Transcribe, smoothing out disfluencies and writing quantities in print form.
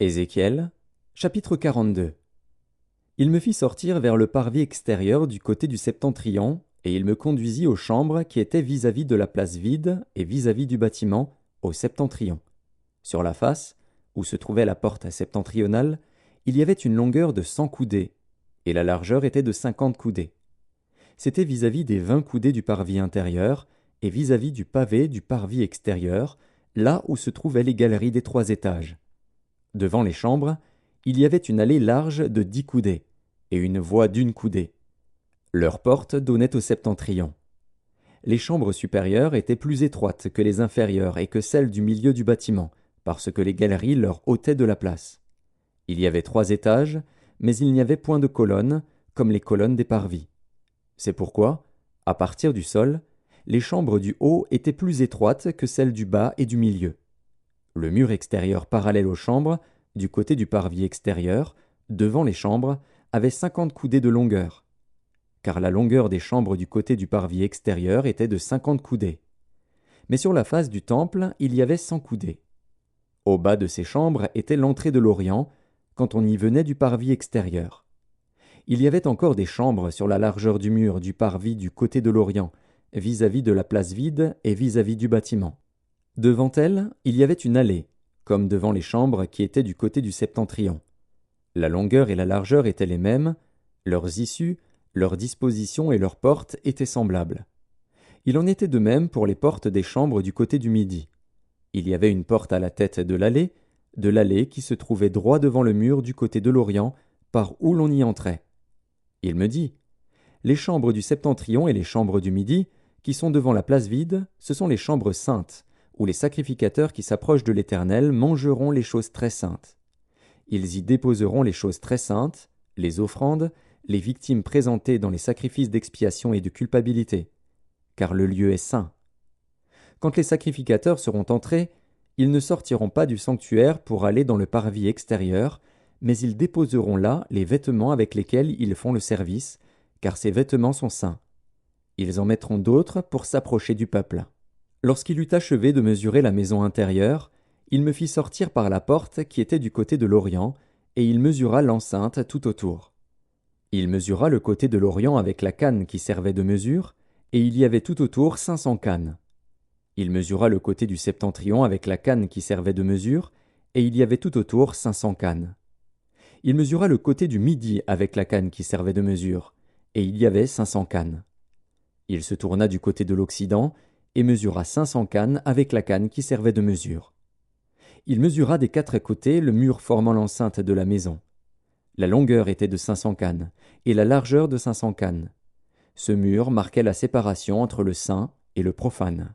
Ézéchiel, chapitre 42. Il me fit sortir vers le parvis extérieur du côté du septentrion, et il me conduisit aux chambres qui étaient vis-à-vis de la place vide et vis-à-vis du bâtiment, au septentrion. Sur la face, où se trouvait la porte septentrionale, il y avait une longueur de 100 coudées, et la largeur était de 50 coudées. C'était vis-à-vis des 20 coudées du parvis intérieur, et vis-à-vis du pavé du parvis extérieur, là où se trouvaient les galeries des 3 étages. Devant les chambres, il y avait une allée large de 10 coudées, et une voie d'1 coudée. Leurs portes donnaient au septentrion. Les chambres supérieures étaient plus étroites que les inférieures et que celles du milieu du bâtiment, parce que les galeries leur ôtaient de la place. Il y avait 3 étages, mais il n'y avait point de colonnes, comme les colonnes des parvis. C'est pourquoi, à partir du sol, les chambres du haut étaient plus étroites que celles du bas et du milieu. Le mur extérieur parallèle aux chambres, du côté du parvis extérieur, devant les chambres, avait 50 coudées de longueur. Car la longueur des chambres du côté du parvis extérieur était de 50 coudées. Mais sur la face du temple, il y avait 100 coudées. Au bas de ces chambres était l'entrée de l'Orient, quand on y venait du parvis extérieur. Il y avait encore des chambres sur la largeur du mur du parvis du côté de l'Orient, vis-à-vis de la place vide et vis-à-vis du bâtiment. Devant elle, il y avait une allée, comme devant les chambres qui étaient du côté du septentrion. La longueur et la largeur étaient les mêmes, leurs issues, leurs dispositions et leurs portes étaient semblables. Il en était de même pour les portes des chambres du côté du midi. Il y avait une porte à la tête de l'allée qui se trouvait droit devant le mur du côté de l'Orient, par où l'on y entrait. Il me dit, « Les chambres du septentrion et les chambres du midi, qui sont devant la place vide, ce sont les chambres saintes, où les sacrificateurs qui s'approchent de l'Éternel mangeront les choses très saintes. Ils y déposeront les choses très saintes, les offrandes, les victimes présentées dans les sacrifices d'expiation et de culpabilité, car le lieu est saint. Quand les sacrificateurs seront entrés, ils ne sortiront pas du sanctuaire pour aller dans le parvis extérieur, mais ils déposeront là les vêtements avec lesquels ils font le service, car ces vêtements sont saints. Ils en mettront d'autres pour s'approcher du peuple. » Lorsqu'il eut achevé de mesurer la maison intérieure, il me fit sortir par la porte qui était du côté de l'Orient, et il mesura l'enceinte tout autour. Il mesura le côté de l'Orient avec la canne qui servait de mesure, et il y avait tout autour 500 cannes. Il mesura le côté du septentrion avec la canne qui servait de mesure, et il y avait tout autour 500 cannes. Il mesura le côté du midi avec la canne qui servait de mesure, et il y avait 500 cannes. Il se tourna du côté de l'Occident, et mesura 500 cannes avec la canne qui servait de mesure. Il mesura des 4 côtés le mur formant l'enceinte de la maison. La longueur était de 500 cannes, et la largeur de 500 cannes. Ce mur marquait la séparation entre le saint et le profane.